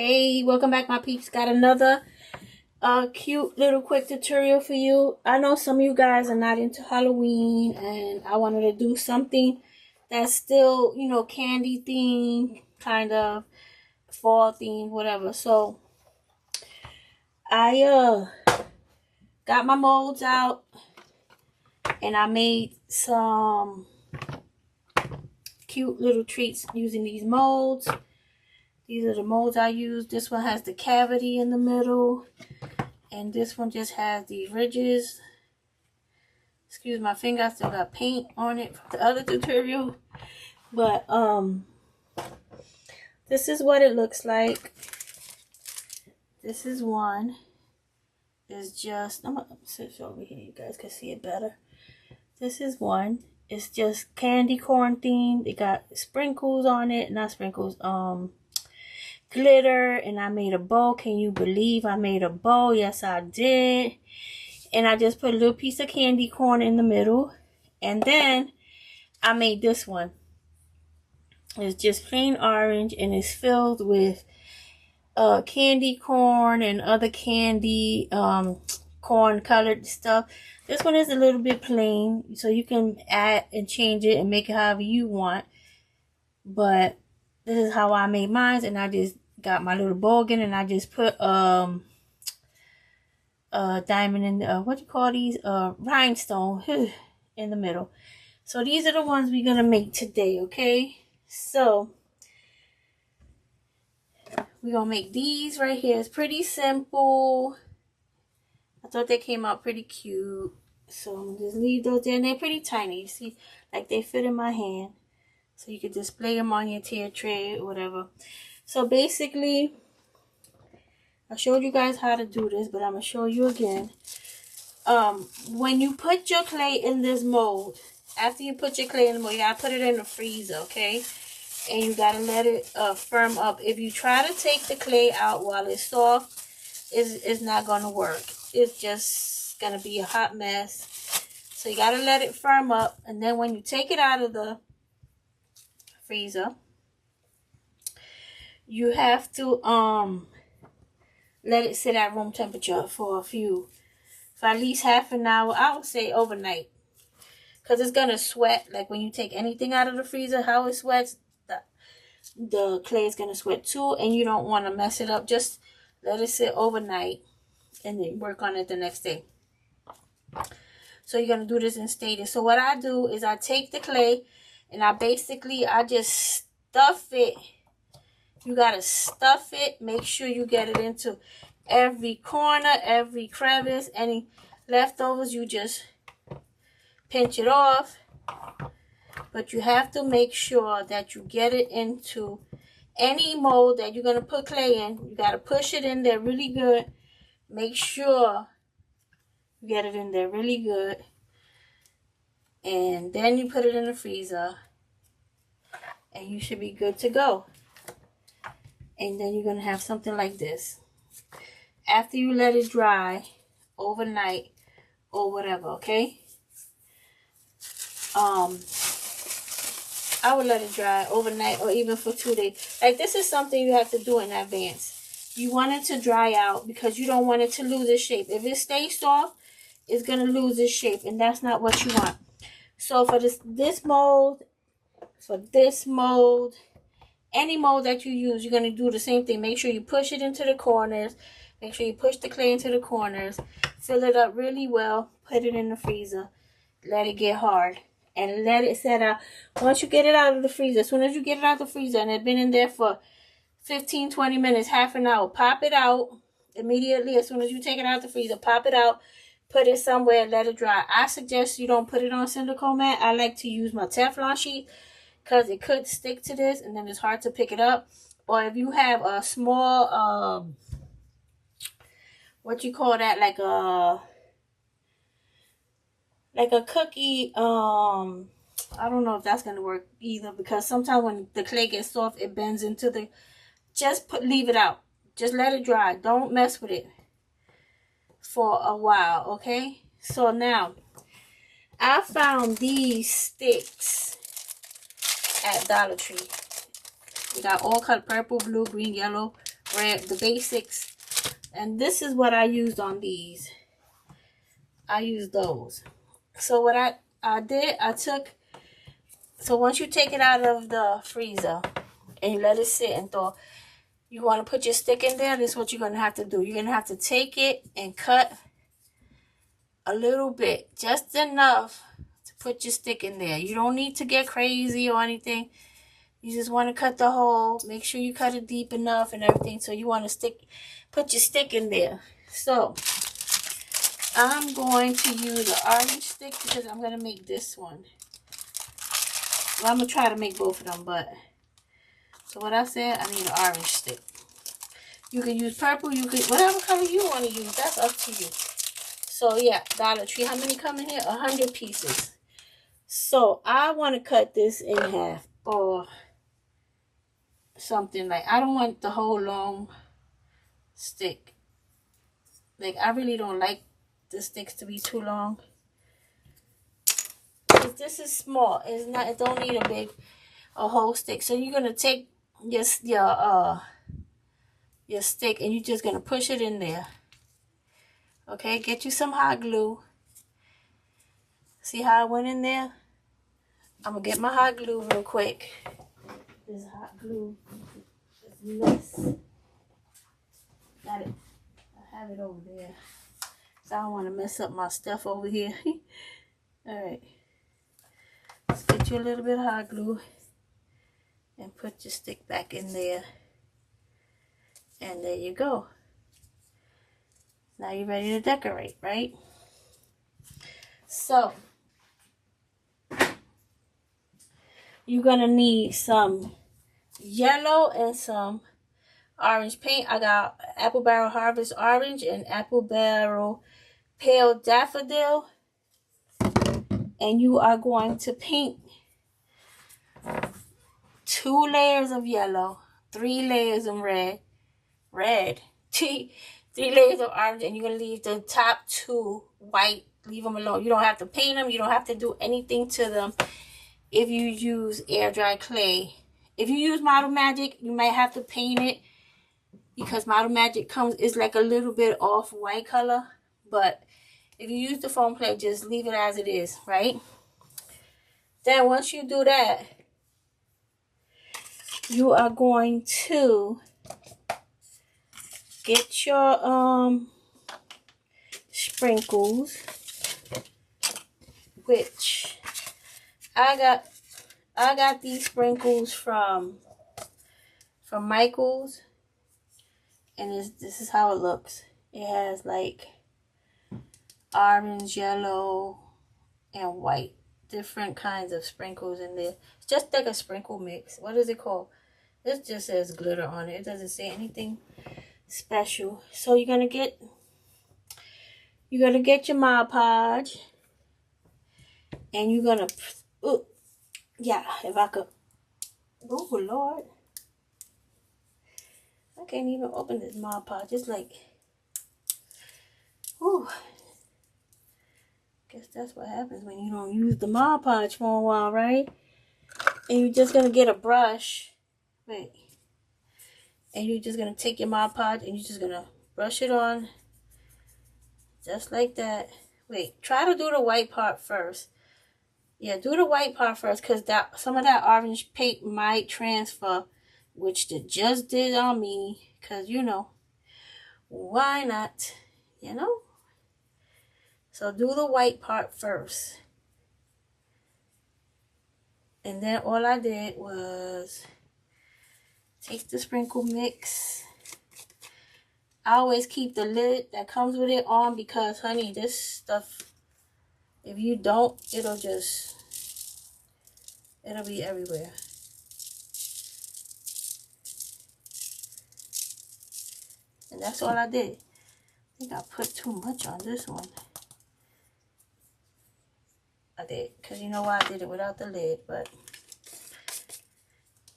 Hey, welcome back, my peeps. Got another cute little quick tutorial for you. I know some of you guys are not into Halloween, and I wanted to do something that's still, you know, candy themed, kind of fall themed, whatever. So I got my molds out, and I made some cute little treats using these molds. These are the molds I use. This one has the cavity in the middle, and this one just has the ridges. Excuse my finger, I still got paint on it from the other tutorial. But this is what it looks like. This is one. It's just, I'm gonna sit over here, you guys can see it better. This is one. It's just candy corn themed. It got sprinkles on it, not sprinkles, glitter, and I made a bow. Can you believe I made a bow? Yes, I did. And I just put a little piece of candy corn in the middle, and then I made this one. It's just plain orange, and it's filled with candy corn and other candy corn colored stuff. This one is a little bit plain, so you can add and change it and make it however you want. But this is how I made mine, and I just got my little bogan, and I just put diamond in the, what you call these, rhinestone in the middle. So these are the ones we're gonna make today, okay? So we're gonna make these right here. It's pretty simple. I thought they came out pretty cute, so I'm gonna just leave those there, and they're pretty tiny. You see, like they fit in my hand. So you could display them on your tier tray or whatever. So basically, I showed you guys how to do this, but I'm going to show you again. When you put your clay in this mold, after you put your clay in the mold, you got to put it in the freezer, okay? And you got to let it firm up. If you try to take the clay out while it's soft, it's not going to work. It's just going to be a hot mess. So you got to let it firm up. And then when you take it out of the freezer, you have to let it sit at room temperature for at least half an hour. I would say overnight, because it's gonna sweat. Like when you take anything out of the freezer, how it sweats, the clay is gonna sweat too, and you don't want to mess it up. Just let it sit overnight and then work on it the next day. So you're gonna do this in stages. So what I do is I take the clay, and I just stuff it. You gotta stuff it. Make sure you get it into every corner, every crevice. Any leftovers, you just pinch it off. But you have to make sure that you get it into any mold that you're gonna put clay in. You gotta push it in there really good. Make sure you get it in there really good. And then you put it in the freezer, and you should be good to go. And then you're going to have something like this. After you let it dry overnight or whatever, okay? I would let it dry overnight or even for 2 days. Like, this is something you have to do in advance. You want it to dry out because you don't want it to lose its shape. If it stays soft, it's going to lose its shape, and that's not what you want. So for this mold, any mold that you use, you're going to do the same thing. Make sure you push it into the corners. Make sure you push the clay into the corners. Fill it up really well. Put it in the freezer. Let it get hard. And let it set out. Once you get it out of the freezer, as soon as you get it out of the freezer, and it's been in there for 15, 20 minutes, half an hour, pop it out immediately. As soon as you take it out of the freezer, pop it out. Put it somewhere and let it dry. I suggest you don't put it on silicone mat. I like to use my Teflon sheet, because it could stick to this, and then it's hard to pick it up. Or if you have a small, what you call that, like a cookie, I don't know if that's going to work either, because sometimes when the clay gets soft, it bends into the, leave it out. Just let it dry. Don't mess with it for a while, okay? So now, I found these sticks at Dollar Tree. We got all color, purple, blue, green, yellow, the basics. And this is what I used on these. I used those. So what I did, so once you take it out of the freezer and you let it sit and thaw, you want to put your stick in there. This is what you're going to have to do. You're going to have to take it and cut a little bit, just enough to put your stick in there. You don't need to get crazy or anything. You just want to cut the hole. Make sure you cut it deep enough and everything. So you want to put your stick in there. So I'm going to use an orange stick because I'm going to make this one. Well, I'm going to try to make both of them, but so what I said, I need an orange stick. You can use purple, you can, whatever color you want to use, that's up to you. So yeah, Dollar Tree, how many come in here? 100 pieces. So I want to cut this in half or something like, I don't want the whole long stick. Like, I really don't like the sticks to be too long. Because this is small. It don't need a whole stick. So you're going to take your stick and you're just going to push it in there. Okay, get you some hot glue. See how I went in there? I'm going to get my hot glue real quick. This hot glue is nice. Got it. I have it over there. So I don't want to mess up my stuff over here. Alright. Let's get you a little bit of hot glue. And put your stick back in there. And there you go. Now you're ready to decorate, right? So, you're going to need some yellow and some orange paint. I got Apple Barrel Harvest Orange and Apple Barrel Pale Daffodil. And you are going to paint 2 layers of yellow, 3 layers of red, 3 layers of orange, and you're going to leave the top 2 white. Leave them alone. You don't have to paint them. You don't have to do anything to them if you use air dry clay. If you use Model Magic, you might have to paint it because Model Magic is like a little bit off white color. But if you use the foam clay, just leave it as it is, right? Then once you do that, you are going to get your sprinkles, which I got these sprinkles from Michael's, and this is how it looks. It has like orange, yellow, and white, different kinds of sprinkles in there. It's just like a sprinkle mix. What is it called? This just says glitter on it. It doesn't say anything special. So you're gonna get your Mod Podge, and you're gonna, yeah, if I could, oh Lord, I can't even open this Mod Podge. It's like, whew. Guess that's what happens when you don't use the Mod Podge for a while, right? And you're just gonna get a brush, wait, and you're just gonna take your Mod Podge and you're just gonna brush it on. Just like that. Wait, try to do the white part first. Yeah, do the white part first, because some of that orange paint might transfer, which it just did on me, because, you know, why not, you know? So do the white part first. And then all I did was take the sprinkle mix. I always keep the lid that comes with it on because, honey, this stuff, if you don't, it'll be everywhere. And that's all I did. I think I put too much on this one. I did, because you know why I did it without the lid, but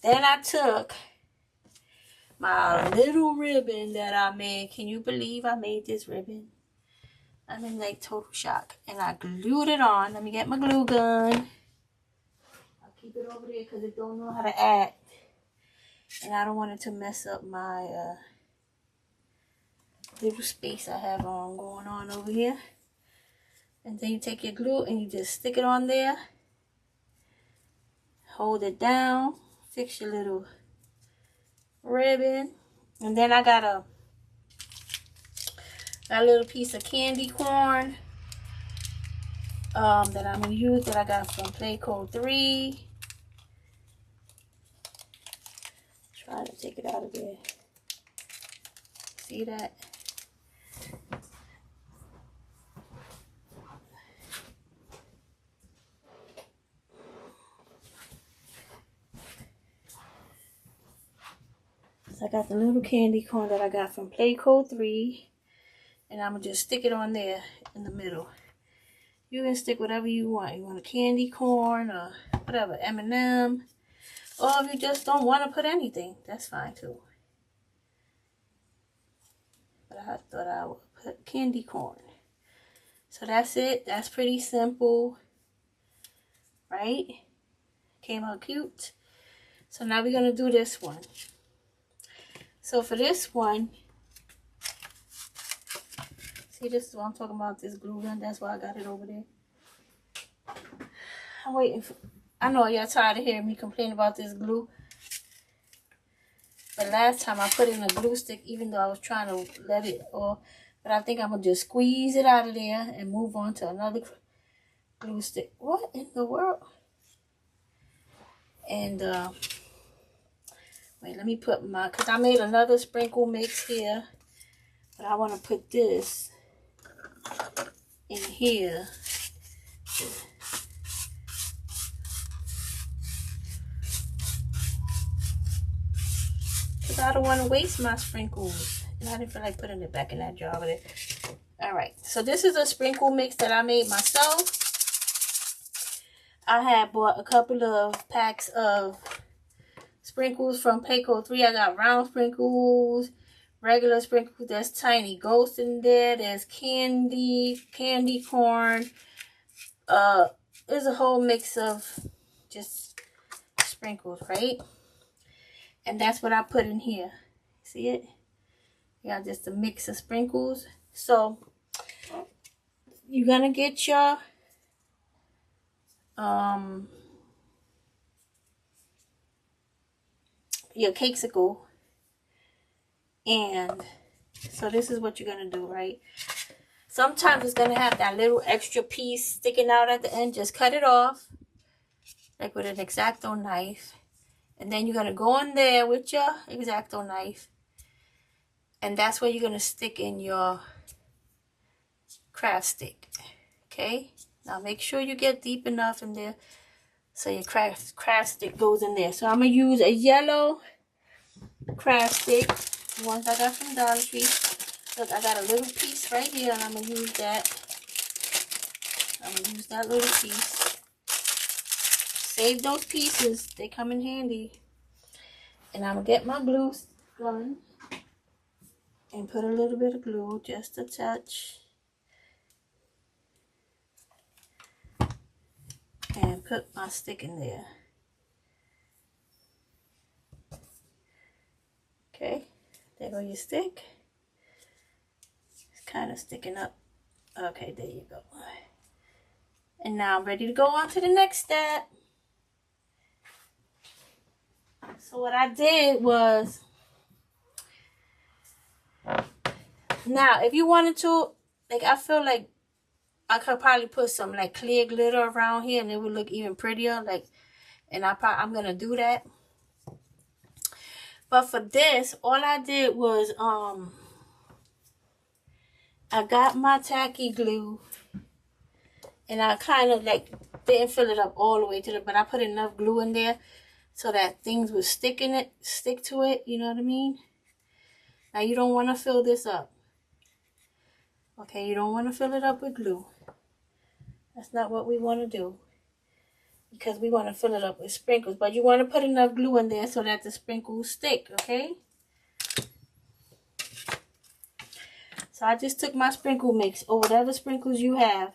then I took my little ribbon that I made. Can you believe I made this ribbon? I'm in like total shock. And I glued it on. Let me get my glue gun. I'll keep it over there because it don't know how to act. And I don't want it to mess up my little space I have going on over here. And then you take your glue and you just stick it on there. Hold it down. Fix your little ribbon. And then I got a little piece of candy corn that I'm going to use, that I got from Play Code 3. Try to take it out of there. See that? So I got the little candy corn that I got from Play Code 3. And I'm going to just stick it on there in the middle. You can stick whatever you want. You want a candy corn or whatever, M&M. Or if you just don't want to put anything, that's fine too. But I thought I would put candy corn. So that's it. That's pretty simple. Right? Came out cute. So now we're going to do this one. So for this one, see, this is what I'm talking about, this glue gun. That's why I got it over there. I'm waiting for, I know y'all tired of hearing me complain about this glue. But last time I put in a glue stick, even though I was trying to let it off. But I think I'm going to just squeeze it out of there and move on to another glue stick. What in the world? And, wait, let me put my, because I made another sprinkle mix here. But I want to put this in here. Because I don't want to waste my sprinkles. And I didn't feel like putting it back in that jar over there. Alright, so this is a sprinkle mix that I made myself. I had bought a couple of packs of sprinkles from Play Code 3. I got round sprinkles, regular sprinkles. There's tiny ghosts in there. There's candy corn. There's a whole mix of just sprinkles, right? And that's what I put in here. See it? Yeah, just a mix of sprinkles. So you're gonna get your Cakesicle, and so this is what you're gonna do, right? Sometimes it's gonna have that little extra piece sticking out at the end. Just cut it off, like with an X-Acto knife, and then you're gonna go in there with your X-Acto knife, and that's where you're gonna stick in your craft stick. Okay, now make sure you get deep enough in there so your craft stick goes in there. So I'm gonna use a yellow craft stick, the ones I got from Dollar Tree. Look, I got a little piece right here, and I'm gonna use that. I'm gonna use that little piece. Save those pieces; they come in handy. And I'm gonna get my glue gun and put a little bit of glue, just a touch. And put my stick in there. Okay, there go your stick. It's kind of sticking up. Okay, there you go. And now I'm ready to go on to the next step. So what I did was, now if you wanted to, like, I feel like I could probably put some like clear glitter around here and it would look even prettier. Like, and I'm gonna do that. But for this, all I did was I got my tacky glue and I kind of like didn't fill it up all the way to the, but I put enough glue in there so that things would stick to it. You know what I mean? Now you don't want to fill this up. Okay, you don't want to fill it up with glue. That's not what we want to do, because we want to fill it up with sprinkles. But you want to put enough glue in there so that the sprinkles stick, okay? So I just took my sprinkle mix, or whatever sprinkles you have,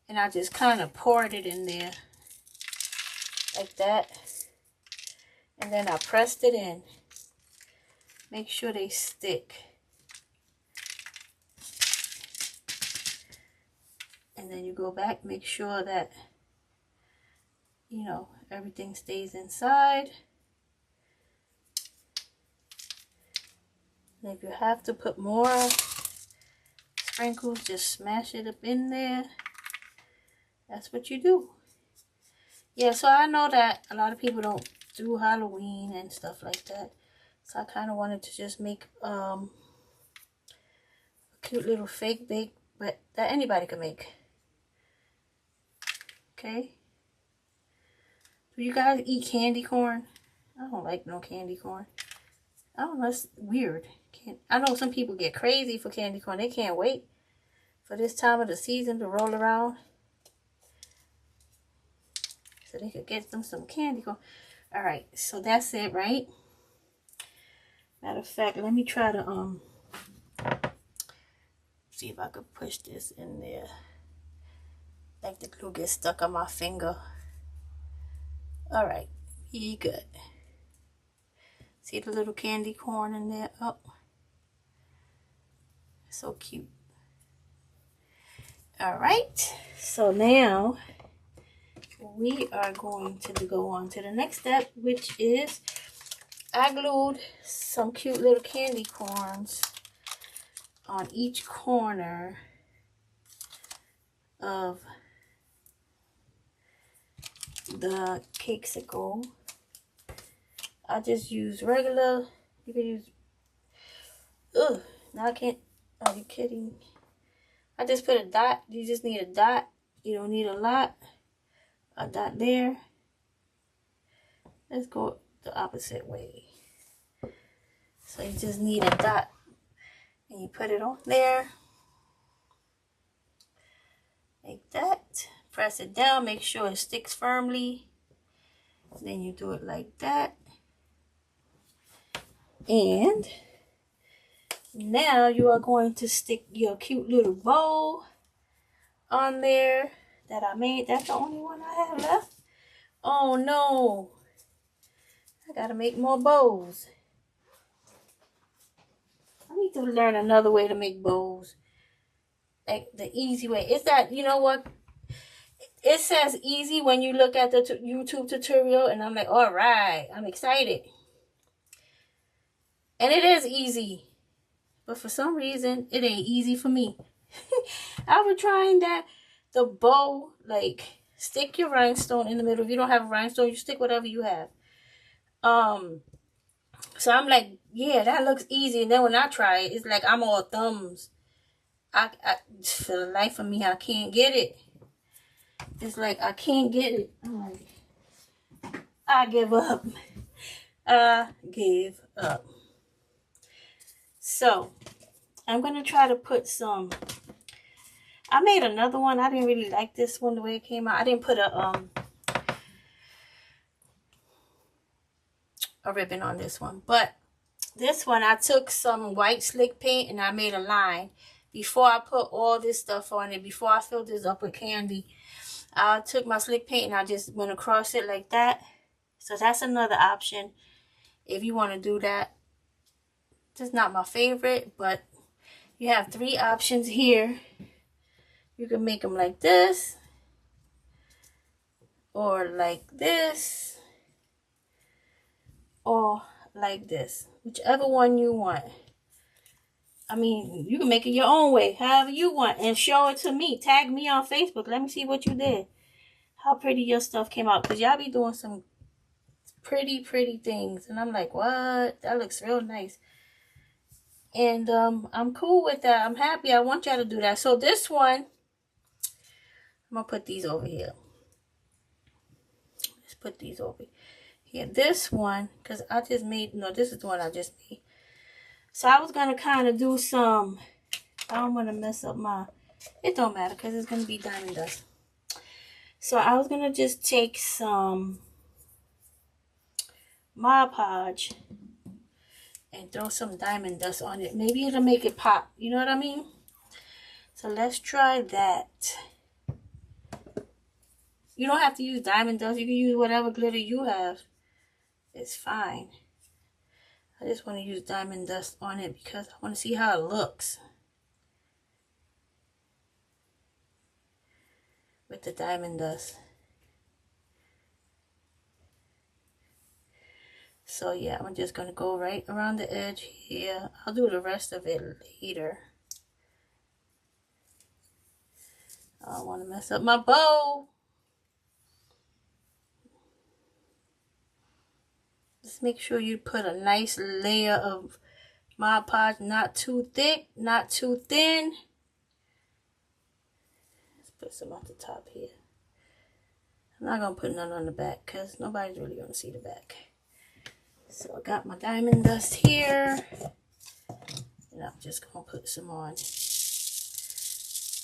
and I just kind of poured it in there, like that. And then I pressed it in. Make sure they stick. And then you go back, make sure that, you know, everything stays inside. And if you have to put more sprinkles, just smash it up in there. That's what you do. Yeah, so I know that a lot of people don't do Halloween and stuff like that. So I kind of wanted to just make a cute little fake bake, but that anybody can make. Okay. Do you guys eat candy corn? I don't like no candy corn. I don't know, it's weird. I know some people get crazy for candy corn. They can't wait for this time of the season to roll around, so they could get them some candy corn. Alright, so that's it, right? Matter of fact, let me try to see if I could push this in there. Like the glue gets stuck on my finger. Alright, be good. See the little candy corn in there? Oh, so cute. Alright, so now we are going to go on to the next step, which is I glued some cute little candy corns on each corner of the Cakesicle. I just use regular, you can use, now I can't, are you kidding? I just put a dot. You just need a dot. You don't need a lot. A dot there. Let's go the opposite way. So you just need a dot. And you put it on there. Like that. Press it down. Make sure it sticks firmly. Then you do it like that. And now you are going to stick your cute little bow on there that I made. That's the only one I have left. Oh no. I gotta make more bows. I need to learn another way to make bows. Like the easy way. Is that, you know what? It says easy when you look at the YouTube tutorial, and I'm like, all right, I'm excited. And it is easy. But for some reason, it ain't easy for me. I was trying that. The bow, like, stick your rhinestone in the middle. If you don't have a rhinestone, you stick whatever you have. So I'm like, yeah, that looks easy. And then when I try it, it's like I'm all thumbs. I for the life of me, I can't get it. It's like I can't get it. I'm like, I give up. I give up. So I'm gonna try to put some. I made another one. I didn't really like this one the way it came out. I didn't put a ribbon on this one, but this one I took some white slick paint and I made a line before I put all this stuff on it. Before I filled this up with candy, I took my slick paint and I just went across it like that. So that's another option if you want to do that. This is not my favorite, but you have 3 options here. You can make them like this, or like this, or like this. Whichever one you want. I mean, you can make it your own way, however you want, and show it to me. Tag me on Facebook. Let me see what you did. How pretty your stuff came out. Because y'all be doing some pretty things. And I'm like, what? That looks real nice. And I'm cool with that. I'm happy. I want y'all to do that. So this one, I'm going to put these over here. Let's put these over here. This one, because I just made, no, this is the one I just made. So I was going to kind of do some, I don't want to mess up my, it don't matter because it's going to be diamond dust. So I was going to just take some Mod Podge and throw some diamond dust on it. Maybe it'll make it pop. You know what I mean? So let's try that. You don't have to use diamond dust. You can use whatever glitter you have. It's fine. I just want to use diamond dust on it because I want to see how it looks. with the diamond dust. So yeah, I'm just going to go right around the edge here. I'll do the rest of it later. I don't want to mess up my bow. Just make sure you put a nice layer of Mod Podge, not too thick, not too thin. Let's put some at the top here. I'm not going to put none on the back because nobody's really going to see the back. So I got my diamond dust here. And I'm just going to put some on.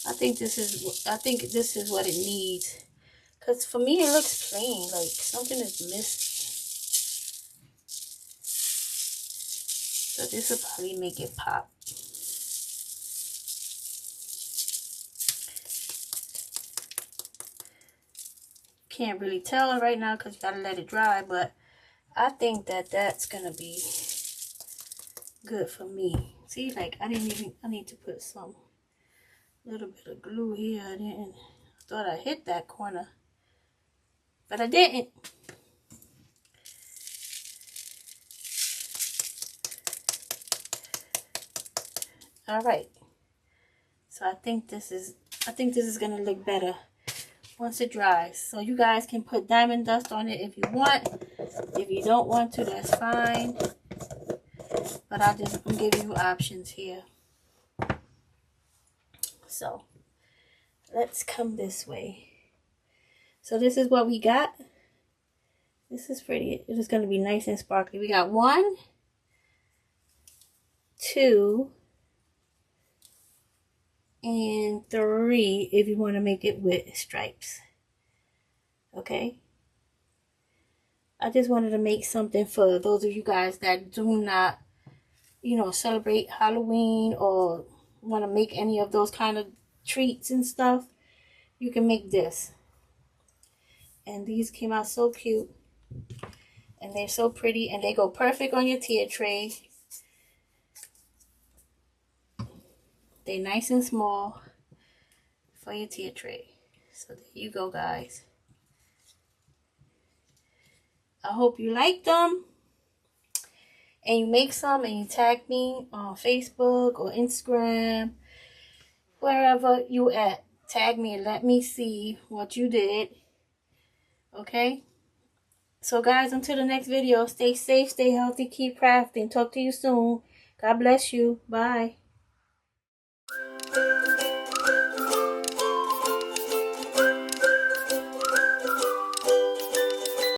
I think this is what it needs. Because for me, it looks plain. Like something is missing. So this will probably make it pop. Can't really tell right now because you gotta let it dry, but I think that that's gonna be good for me. See, like I need to put some little bit of glue here. I thought I hit that corner, but I didn't. All right, so I think this is gonna look better once it dries. So you guys can put diamond dust on it if you want. If you don't want to, that's fine. But I'm giving you options here. So let's come this way. So this is what we got. This is pretty. It is going to be nice and sparkly. We got 1, 2, and 3 if you want to make it with stripes. Okay. I just wanted to make something for those of you guys that do not, you know, celebrate Halloween or want to make any of those kind of treats and stuff. You can make this. And these came out so cute. And they're so pretty. And they go perfect on your tier tray. They're nice and small for your tier tray. So there you go, guys. I hope you like them. And you make some and you tag me on Facebook or Instagram. Wherever you at. Tag me and let me see what you did. Okay? So guys, until the next video, stay safe, stay healthy, keep crafting. Talk to you soon. God bless you. Bye.